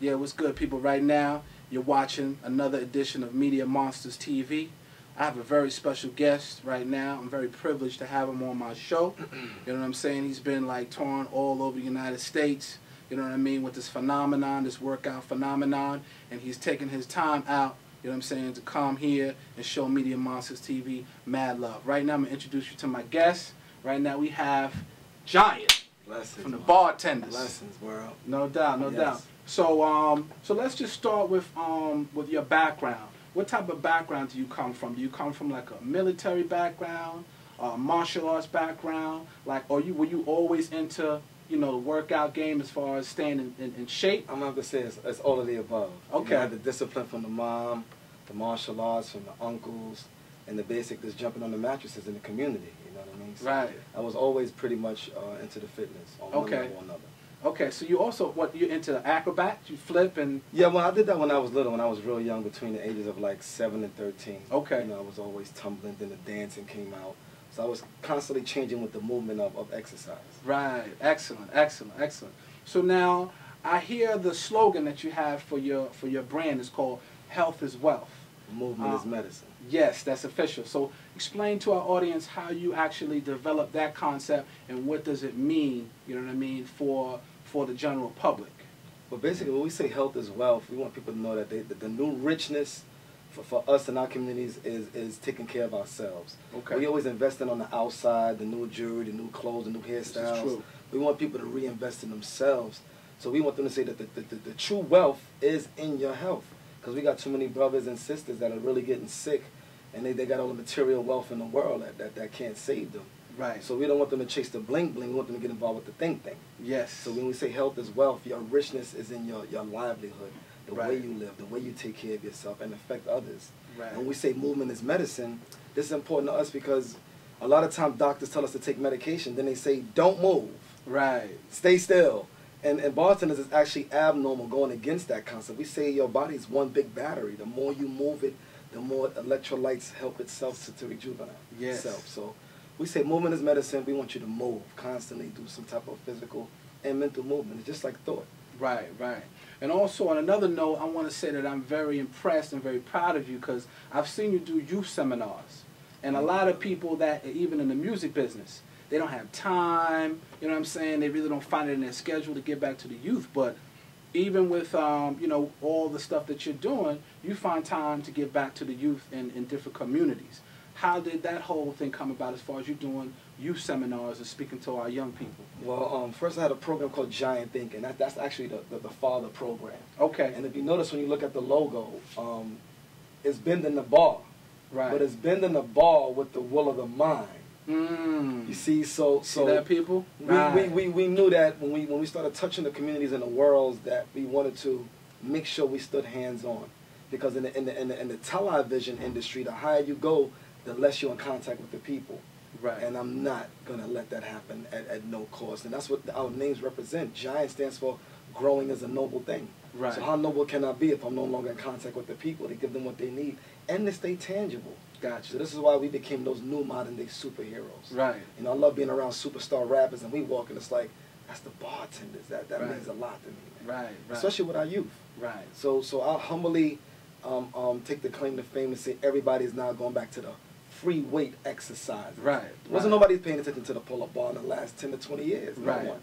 Yeah, what's good, people? Right now, you're watching another edition of Media Monsters TV. I have a very special guest right now. I'm very privileged to have him on my show. You know what I'm saying? He's been like touring all over the United States, you know what I mean, with this phenomenon, this workout phenomenon, and he's taking his time out, you know what I'm saying, to come here and show Media Monsters TV mad love. Right now, I'm going to introduce you to my guest. Right now, we have Giant. Blessings, from the Bartendaz. Blessings, world. No doubt, no doubt. So let's just start with your background. What type of background do you come from? Do you come from like a military background, martial arts background, like, or were you always into, you know, the workout game as far as staying in shape? I'm gonna have to say it's all of the above. Okay. You know, I had the discipline from the mom, the martial arts from the uncles, and the basic just jumping on the mattresses in the community. You know what I mean? So right. I was always pretty much into the fitness on one level or another. Okay, so you also, you into acrobat? You flip and... Yeah, well, I did that when I was little, when I was real young, between the ages of like 7 and 13. Okay. You know, I was always tumbling, then the dancing came out. So I was constantly changing with the movement of exercise. Right, excellent, excellent, excellent. So now, I hear the slogan that you have for your brand is called Health is Wealth. Movement is medicine. Yes, that's official. So explain to our audience how you actually developed that concept and what does it mean, you know what I mean, for the general public. Well, basically, when we say health is wealth, we want people to know that the new richness for us in our communities is taking care of ourselves. Okay. We always investing on the outside, the new jewelry, the new clothes, the new hairstyles. This is true. We want people to reinvest in themselves. So we want them to say that the true wealth is in your health. Because we got too many brothers and sisters that are really getting sick, and they got all the material wealth in the world that can't save them. Right. So we don't want them to chase the bling bling. We want them to get involved with the thing. Yes. So when we say health is wealth, your richness is in your livelihood, the way you live, the way you take care of yourself and affect others. Right. And when we say movement is medicine, this is important to us because a lot of times doctors tell us to take medication, then they say don't move. Right. Stay still. And Bartendaz is actually abnormal going against that concept. We say your body is one big battery. The more you move it, the more electrolytes help itself to rejuvenate itself. So we say movement is medicine. We want you to move constantly, do some type of physical and mental movement. It's just like thought. Right, right. And also on another note, I want to say that I'm very impressed and very proud of you because I've seen you do youth seminars. And a lot of people that, even in the music business, they don't have time, you know what I'm saying? They really don't find it in their schedule to get back to the youth. But even with, you know, all the stuff that you're doing, you find time to get back to the youth in different communities. How did that whole thing come about as far as you doing youth seminars and speaking to our young people? Well, first I had a program called Giant Think, and that's actually the father program. Okay. And if you notice when you look at the logo, it's bending the bar. Right. But it's bending the bar with the will of the mind. You see, so that people? We knew that when we started touching the communities in the world that we wanted to make sure we stood hands on, because in the television industry, the higher you go, the less you're in contact with the people. Right. And I'm not gonna let that happen at no cost. And that's what our names represent. Giant stands for growing is a noble thing. Right. So how noble can I be if I'm no longer in contact with the people to give them what they need and to stay tangible? Gotcha. So this is why we became those new modern day superheroes. Right. You know, I love being around superstar rappers, and we walk and it's like, that's the Bartendaz. That means a lot to me, man. Right, right. Especially with our youth. Right. So I'll humbly take the claim to fame and say everybody's now going back to the free weight exercise. Right. Wasn't nobody paying attention to the pull-up bar in the last 10 to 20 years. Right. No one.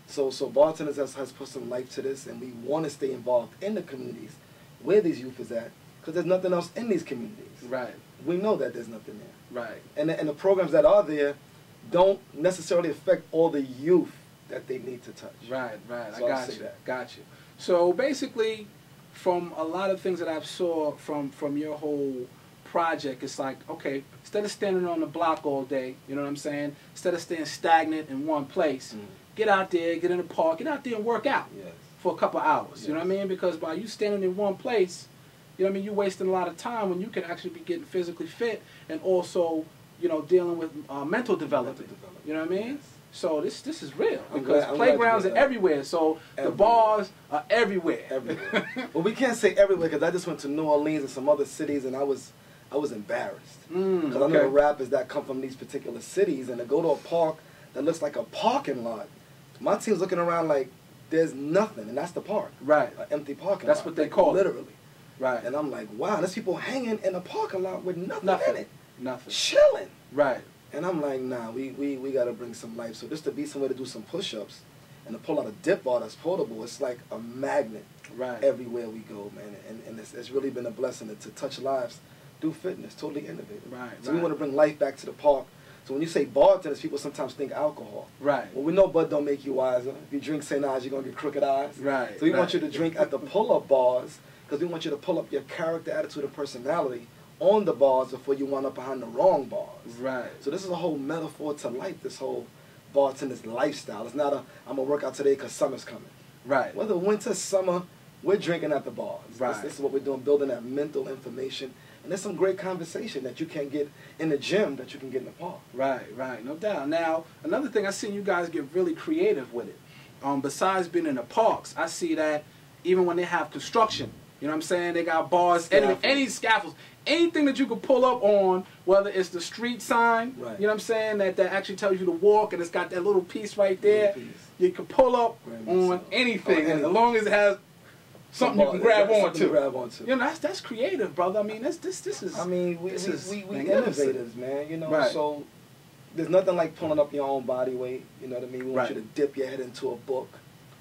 So Bartendaz has put some life to this, and we want to stay involved in the communities where these youth is at, because there's nothing else in these communities. Right. We know that there's nothing there. Right. And the programs that are there don't necessarily affect all the youth that they need to touch. Right, right. So I got you. Got you. So basically, from a lot of things that I've saw from your whole project, it's like, okay, instead of standing on the block all day, you know what I'm saying? Instead of staying stagnant in one place, get out there, get in the park, get out there and work out for a couple hours. You know what I mean? Because by you standing in one place, you know what I mean, you're wasting a lot of time when you can actually be getting physically fit and also, you know, dealing with mental development. You know what I mean? Yes. So this is real because playgrounds are everywhere. So the bars are everywhere. Everywhere. Well, we can't say everywhere because I just went to New Orleans and some other cities, and I was embarrassed because I know the rappers that come from these particular cities, and to go to a park that looks like a parking lot. My team's looking around like, there's nothing, and that's the park. Right. An empty parking That's lot. what they call it. Literally. Right. And I'm like, wow, there's people hanging in a parking lot with nothing in it. Nothing. Chilling. Right. And I'm like, nah, we got to bring some life. So just to be somewhere to do some push-ups and to pull out a dip bar that's portable, it's like a magnet everywhere we go, man. And it's really been a blessing to touch lives through fitness, totally innovative. Right. So we want to bring life back to the park. So when you say bartenders, people sometimes think alcohol. Right. Well, we know bud don't make you wiser. If you drink St. Ives, you're going to get crooked eyes. Right. So we want you to drink at the pull-up bars because we want you to pull up your character, attitude, and personality on the bars before you wind up behind the wrong bars. Right. So this is a whole metaphor to life, this whole bartender's lifestyle. It's not a, I'm going to work out today because summer's coming. Right. Whether winter, summer, we're drinking at the bars. Right. This is what we're doing, building that mental information. And there's some great conversation that you can't get in the gym that you can get in the park. Right, right, no doubt. Now, another thing, I've seen you guys get really creative with it. Besides being in the parks, I see that even when they have construction, you know what I'm saying? They got bars, any scaffolds, anything that you could pull up on, whether it's the street sign, you know what I'm saying, that actually tells you to walk, and it's got that little piece right there. You can pull up on anything, as long as it has something you can grab onto. You know, that's creative, brother. I mean, this is. I mean, we innovators, man. You know, so there's nothing like pulling up your own body weight. You know what I mean? We want you to dip your head into a book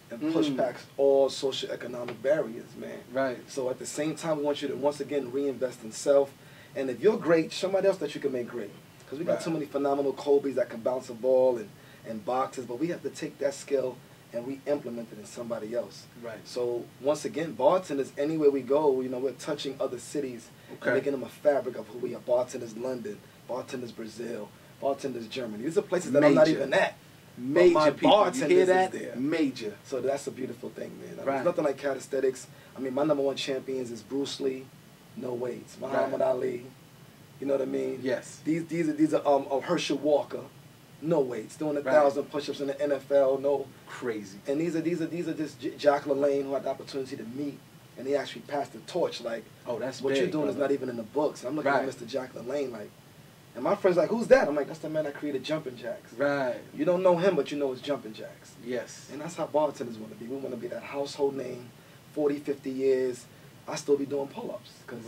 and push past all socioeconomic barriers, man. Right. So at the same time, we want you to once again reinvest in self. And if you're great, somebody else that you can make great. Because we got too many phenomenal Kobe's that can bounce a ball and boxes, but we have to take that skill and we implement it in somebody else. Right. So once again, bartenders, anywhere we go, you know, we're touching other cities and making them a fabric of who we are. Bartenders London, bartenders Brazil, bartenders Germany. These are places that I'm not even at. Major people. You hear that? There. Major. So that's a beautiful thing, man. I mean, there's nothing like calisthenics. I mean, my #1 champions is Bruce Lee, no weights. Muhammad Ali, you know what I mean? Yes. These are Herschel Walker. No weights, doing 1,000 push-ups in the NFL, no. Crazy. And these are just Jack LaLanne who had the opportunity to meet, and he actually passed the torch. Like, oh, that's what big, you're doing brother. is not even in the books. I'm looking at Mr. Jack LaLanne, like, and my friend's like, who's that? I'm like, that's the man that created jumping jacks. Right. You don't know him, but you know it's jumping jacks. Yes. And that's how bartenders want to be. We want to be that household name, 40, 50 years. I still be doing pull-ups. Cause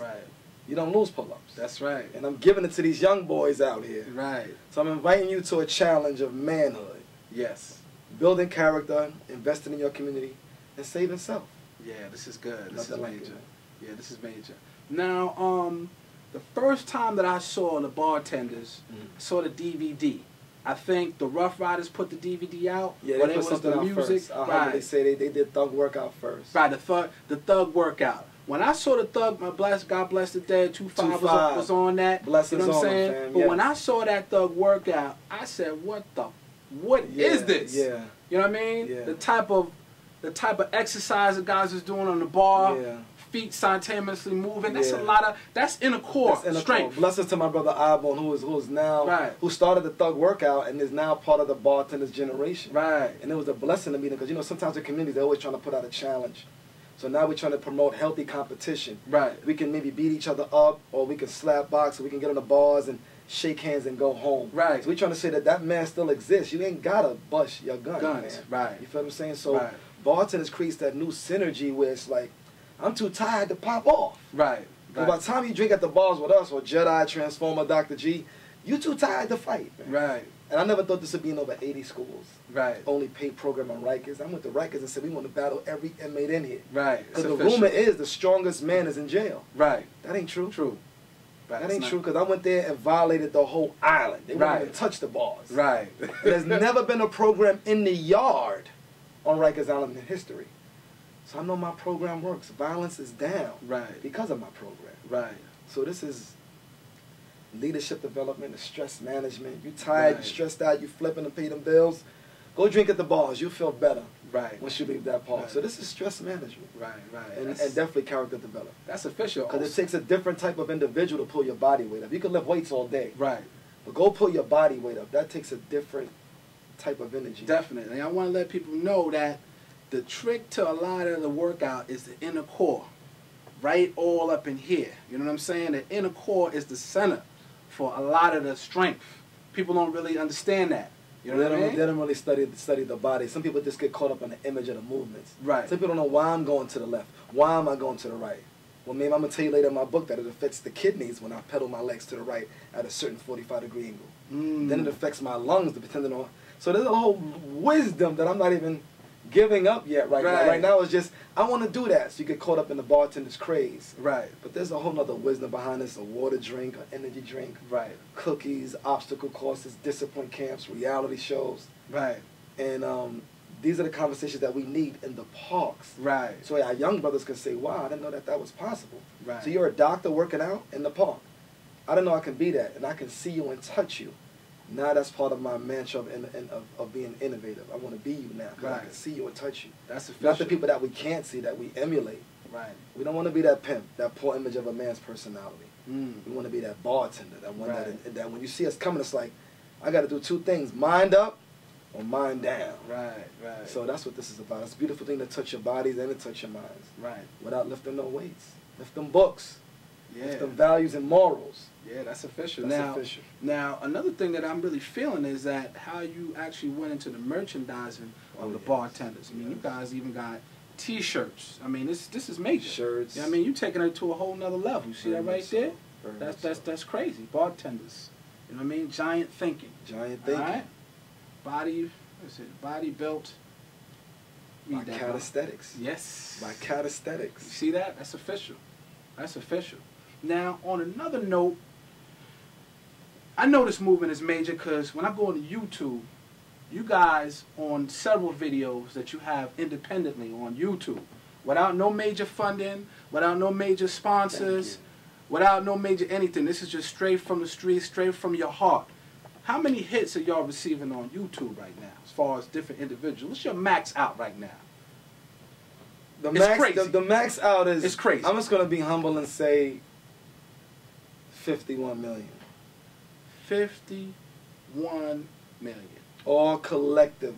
you don't lose pull-ups. That's right. And I'm giving it to these young boys out here. Right. So I'm inviting you to a challenge of manhood. Yes. Building character, investing in your community, and saving self. Yeah, this is good. This Nothing is like major. it. Yeah, this is major. Now, the first time that I saw the bartenders, saw the DVD. I think the Rough Riders put the DVD out. Yeah, but they it put was something the out music. first. I heard they say they did Thug Workout first. Right, the Thug Workout. When I saw the Thug, God bless the dead, 2-5 was on that. Blessings, you know what I'm saying? Fam, but when I saw that Thug Workout, I said, what is this? Yeah. You know what I mean? Yeah. The type of exercise the guys is doing on the bar. Yeah. Feet simultaneously moving. That's a lot of, that's inner core strength. Blessings to my brother Ibon, who is now, who started the Thug Workout and is now part of the bartenders generation. Right. And it was a blessing to me because, you know, sometimes the communities, they're always trying to put out a challenge. So now we're trying to promote healthy competition. Right. We can maybe beat each other up, or we can slap box, or we can get on the bars and shake hands and go home. Right. So we're trying to say that man still exists. You ain't gotta bust your guns, man. Right. You feel what I'm saying? So bartenders creates that new synergy where it's like, I'm too tired to pop off. Right. But by the time you drink at the bars with us, or JEDI, Transformer, Dr. G, you too tired to fight, man. Right. And I never thought this would be in over 80 schools. Right. Only paid program on Rikers. I went to Rikers and said, we want to battle every inmate in here. Right. Because the rumor is the strongest man is in jail. Right. That ain't true. True. Right. That ain't true, because I went there and violated the whole island. They wouldn't even touch the bars. Right. There's never been a program in the yard on Rikers Island in history. So I know my program works. Violence is down. Right. Because of my program. Right. So this is leadership development, stress management. You tired, you stressed out, you flipping to pay them bills. Go drink at the bars. You'll feel better. Right. Once you leave that park. So this is stress management. Right, right. And definitely character development. That's official. Because it takes a different type of individual to pull your body weight up. You can lift weights all day. Right. But go pull your body weight up. That takes a different type of energy. Definitely. I want to let people know that the trick to a lot of the workout is the inner core. Right all up in here. You know what I'm saying? The inner core is the center for a lot of the strength. People don't really understand that. You know what I mean? They don't really study the body. Some people just get caught up in the image of the movements. Right. Some people don't know why I'm going to the left. Why am I going to the right? Well, maybe I'm going to tell you later in my book that it affects the kidneys when I pedal my legs to the right at a certain 45-degree angle. Then it affects my lungs, depending on... So there's a whole wisdom that I'm not even giving up yet right now. Right now it's just, I want to do that. So you get caught up in the bartender's craze. Right. But there's a whole other wisdom behind this, a water drink, an energy drink, right, cookies, obstacle courses, discipline camps, reality shows. Right. And these are the conversations that we need in the parks. Right. So our young brothers can say, wow, I didn't know that was possible. Right. So you're a doctor working out in the park. I didn't know I can be that, and I can see you and touch you. Now that's part of my mantra of being innovative. I want to be you now because I can see you and touch you. That's official. Not the people that we can't see, that we emulate. Right. We don't want to be that pimp, that poor image of a man's personality. We want to be that bartender, that one that when you see us coming, it's like, I got to do two things, mind up or mind down. Right, right. So that's what this is about. It's a beautiful thing to touch your bodies and to touch your minds. Right. Without lifting no weights. Lift them books. Yeah. Lift them values and morals. Yeah, that's official. That's official. Now, another thing that I'm really feeling is that how you actually went into the merchandising of the bartenders. I mean, you guys even got T-shirts. I mean, this is major. Shirts. Yeah, I mean, you're taking it to a whole nother level. You see that right there? So. That's crazy. Bartenders. You know what I mean? Giant thinking. Giant thinking. All right? Body built. By calisthenics. Yes. By calisthenics. You see that? That's official. That's official. Now, on another note, I know this movement is major because when I go on YouTube, you guys on several videos that you have independently on YouTube, without no major funding, without no major sponsors, without no major anything. This is just straight from the streets, straight from your heart. How many hits are y'all receiving on YouTube right now, as far as different individuals? What's your max out right now? It's crazy. The max out is... It's crazy. I'm just going to be humble and say 51 million. 51 million. All collective.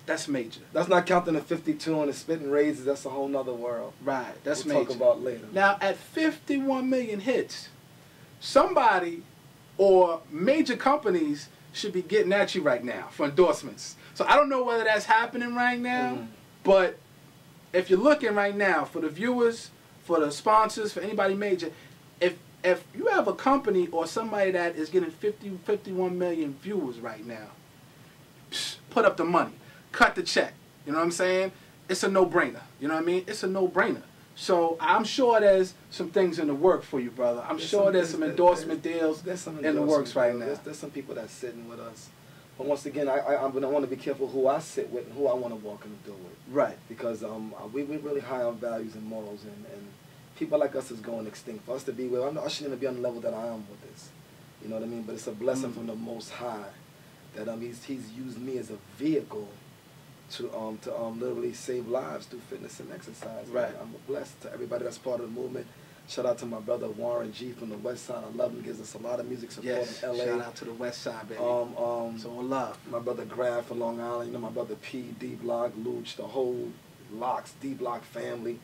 That's major. That's not counting the 52 on the spitting raises. That's a whole nother world. Right. That's we'll major. Talk about later. Now, at 51 million hits, somebody or major companies should be getting at you right now for endorsements. So I don't know whether that's happening right now, but if you're looking right now for the viewers, for the sponsors, for anybody major, if you have a company or somebody that is getting 51 million viewers right now, put up the money, cut the check. You know what I'm saying? It's a no-brainer. You know what I mean? It's a no-brainer. So I'm sure there's some things in the work for you, brother. I'm sure there's some endorsement deals in the works right now. There's some people that's sitting with us. But once again, I want to be careful who I sit with and who I want to walk in the door with. Right. Because we really high on values and morals, and people like us is going extinct. For us to be where I shouldn't even be on the level that I am with this. You know what I mean? But it's a blessing from the Most High that he's used me as a vehicle to literally save lives through fitness and exercise. Right. I'm blessed to everybody that's part of the movement. Shout out to my brother Warren G from the West Side. I love him. Gives us a lot of music support in LA. Shout out to the West Side, baby. So love. My brother Graf from Long Island. You know, my brother P, D Block, Luch, the whole Locks, D Block family.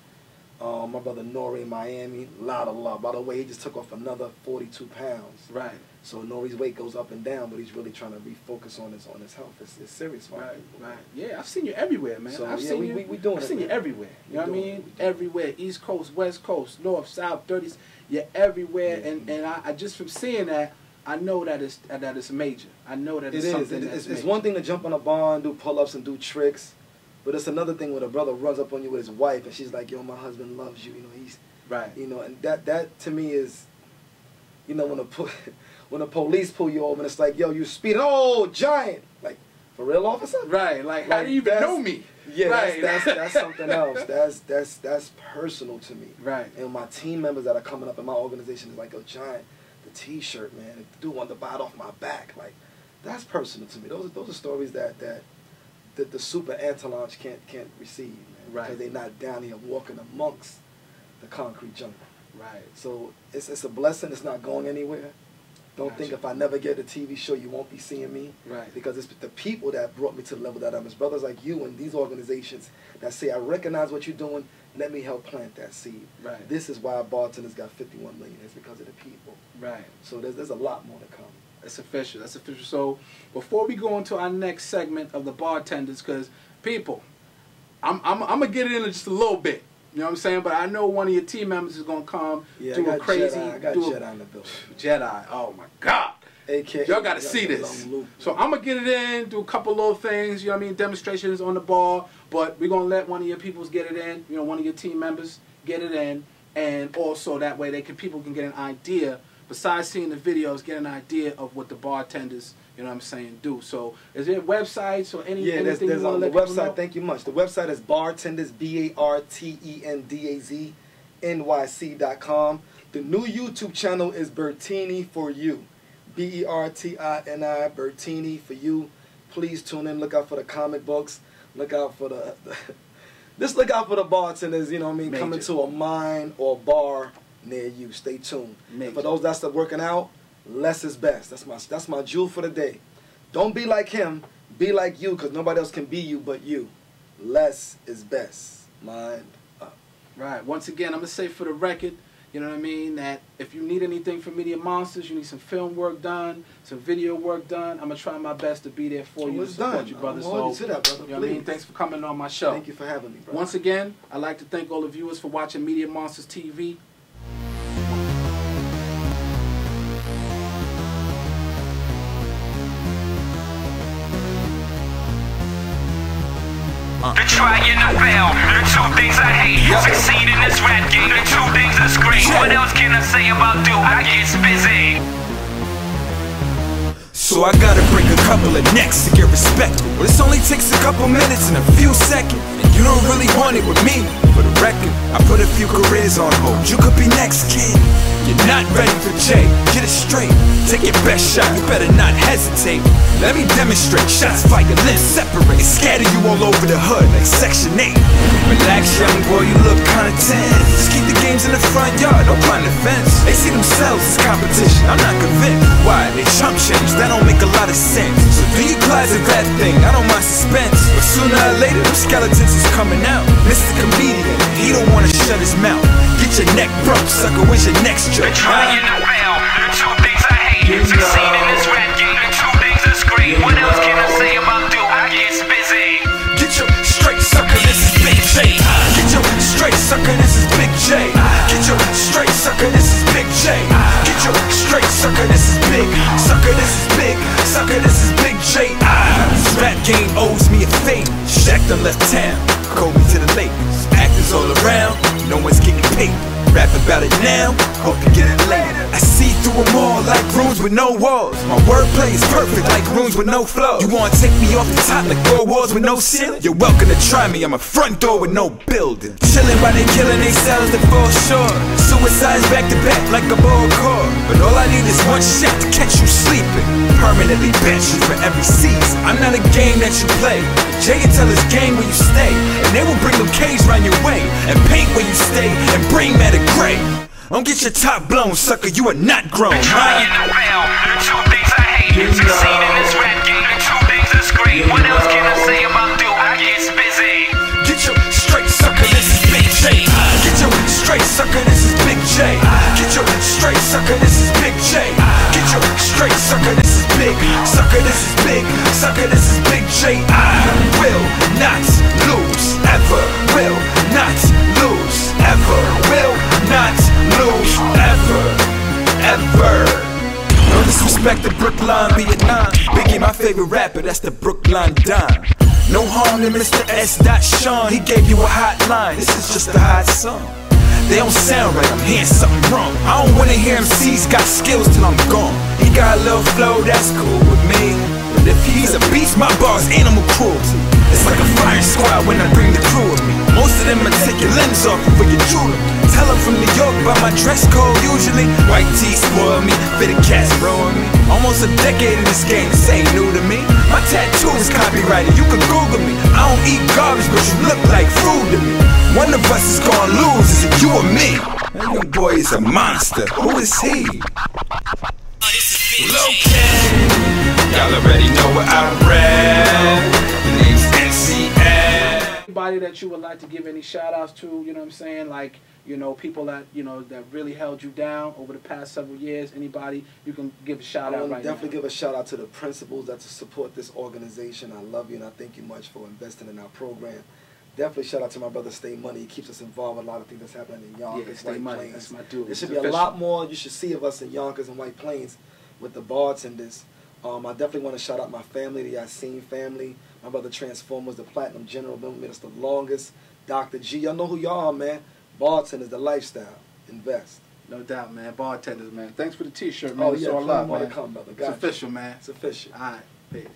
My brother Nori in Miami. A lot of love. By the way, he just took off another 42 pounds. Right. So Nori's weight goes up and down, but he's really trying to refocus on his health. It's serious for him. Right. Yeah, I've seen you everywhere, man. So I've seen you everywhere. You know what I mean? Everywhere. East Coast, West Coast, North, South, 30s. You're everywhere, and I just from seeing that, I know that it's major. I know that it's something that's major. It's one thing to jump on a bar and do pull-ups and do tricks, but it's another thing when a brother runs up on you with his wife and she's like, "Yo, my husband loves you." You know, he's right. You know, and that to me is, you know, when the police pull you over and it's like, "Yo, you speeding?" "Oh, giant!" Like, for real, officer? Right. Like how do you even know me? Yeah, right. that's something else. That's personal to me. Right. And my team members that are coming up in my organization is like, "Oh, giant, the T-shirt, man. The dude wanted to buy it off my back." Like, that's personal to me. Those are stories that the super antelage can't receive, man. Right. Because they're not down here walking amongst the concrete jungle. Right. So it's a blessing. It's not going anywhere. Don't think if I never get a TV show, you won't be seeing me. Right. Because it's the people that brought me to the level that I'm. It's brothers like you and these organizations that say, "I recognize what you're doing. Let me help plant that seed." Right. This is why Bartendaz got 51 million. It's because of the people. Right. So there's a lot more to come. That's official. That's official. So before we go into our next segment of the bartenders, because people, I'm gonna get it in just a little bit. You know what I'm saying? But I know one of your team members is gonna come do a crazy. I got JEDI in the building. JEDI. Oh my God. Y'all gotta see this. So I'm gonna get it in, do a couple little things. You know what I mean? Demonstrations on the bar. But we're gonna let one of your peoples get it in. You know, one of your team members get it in, and also that way people can get an idea. Besides seeing the videos, get an idea of what the bartenders, you know what I'm saying, do. So, is there websites or anything you want to let people know? Website, thank you much. The website is Bartendaz, BARTENDAZNYC.com. The new YouTube channel is Bertini for You. BERTINI, Bertini for You. Please tune in. Look out for the comic books. Look out for the... just look out for the bartenders, you know what I mean, coming to a mine or a bar near you. Stay tuned. For those that's working out, less is best. That's my jewel for the day. Don't be like him. Be like you, because nobody else can be you but you. Less is best. Mind up. Right. Once again, I'm going to say for the record, you know what I mean, that if you need anything from Media Monsters, you need some film work done, some video work done, I'm going to try my best to be there for you, to support you, brother. So, to that, brother. You know what I mean? Thanks for coming on my show. Thank you for having me, brother. Once again, I'd like to thank all the viewers for watching Media Monsters TV. The try and the fail, the two things I hate. Succeed in this rap game, the two things that's great. What else can I say about do? I get busy. So I gotta break a couple of necks to get respected. Well, this only takes a couple minutes and a few seconds. And you don't really want it with me. For the record, I put a few careers on hold. You could be next, kid. You're not ready for J. Get it straight. Take your best shot. You better not hesitate. Let me demonstrate. Shots fire, limbs separate. Scatter you all over the hood like Section 8. Relax, young boy, you look kinda tense. Just keep the games in the front yard, don't climb the fence. They see themselves as competition, I'm not convinced. Why? They chump change, that don't make a lot of sense. So do your closet that thing, I don't mind suspense. But sooner or later, them skeletons is coming out. Mr. Comedian, he don't wanna shut his mouth. Get your neck broke, sucker, when's your next joke? The try and the fail, the two things I hate. Succeed in this rap game, the two things that's great. What else can I say about do? I get busy. Get your straight, sucker, this is Big J. Get your straight, sucker, this is Big J. Get your straight, sucker, this is Big J. Get your straight, sucker, this is big. Sucker, this is big. Sucker, this is Big J. This rap game owes me a favor. Shaq done left town, called me to the Lakers. Actors all around, no one's getting paid. Rap about it now, hope you get it later. I see through them all like rooms with no walls. My wordplay is perfect like rooms with no flow. You wanna take me off the top like 4 walls with no ceiling? You're welcome to try me, I'm a front door with no building. Chilling while they killing themselves that fall short. Suicides back to back like a ball cord. But all I need is one shot to catch you sleeping. Permanently bench you for every season. I'm not a game that you play. Jay can tell his game where you stay. And they will bring them K's round your way. And paint where you stay and bring matter gray. Don't get your top blown, sucker, you are not grown. The try and the fail, the two things I hate. Succeed in this rap game, the two things that's great. What else can I say about do? I get busy. Get your straight, sucker, this is Big J. Get your straight, sucker, this is Big J. Get your straight, sucker, this is Big J. Get your straight, sucker, this is big. Sucker, this is big. Sucker, this is Big J. I will not lose, ever will not lose, ever will not lose, ever, ever. No disrespect to Brooklyn, Vietnam. Biggie, my favorite rapper, that's the Brooklyn Don. No harm to Mr. S. Sean, he gave you a hotline. This is just a hot song. They don't sound right, I'm hearing something wrong. I don't wanna hear MC's got skills till I'm gone. He got a little flow, that's cool with me. But if he's a beast, my bar's animal cruelty. It's like a firing squad when I bring the crew with me. Most of them will take your lens off before you jewelry. Tell them from New York by my dress code usually. White tee spoil me, fitted cats growing me. Almost a decade in this game, this ain't new to me. My tattoo is copyrighted, you can Google me. I don't eat garbage, but you look like food to me. One of us is gonna lose, is it you or me? That young boy is a monster, who is he? Low-key, y'all already know what I rap. The name's NCL. Anybody that you would like to give any shout outs to, you know what I'm saying? Like, You know, people that, you know, that really held you down over the past several years. Anybody you can give a shout out right now? Definitely give a shout out to the principals that support this organization. I love you and I thank you much for investing in our program. Definitely shout out to my brother Stay Money. He keeps us involved with a lot of things that's happening in Yonkers, Yeah, Stay White Money. Plains. That's my dude. There should It's be official. a lot more you should see of us in Yonkers and White Plains with the bartenders. I definitely want to shout out my family, the Yassine family. My brother Transformers, the Platinum General, been with us the longest. Dr. G, y'all know who y'all are, man. Bartenders, the lifestyle. Invest. No doubt, man. Bartenders, man. Thanks for the T-shirt, man. Oh, It's yeah, all love, more man. to come, brother. It's Gotcha. official, man. It's official. All right. Peace.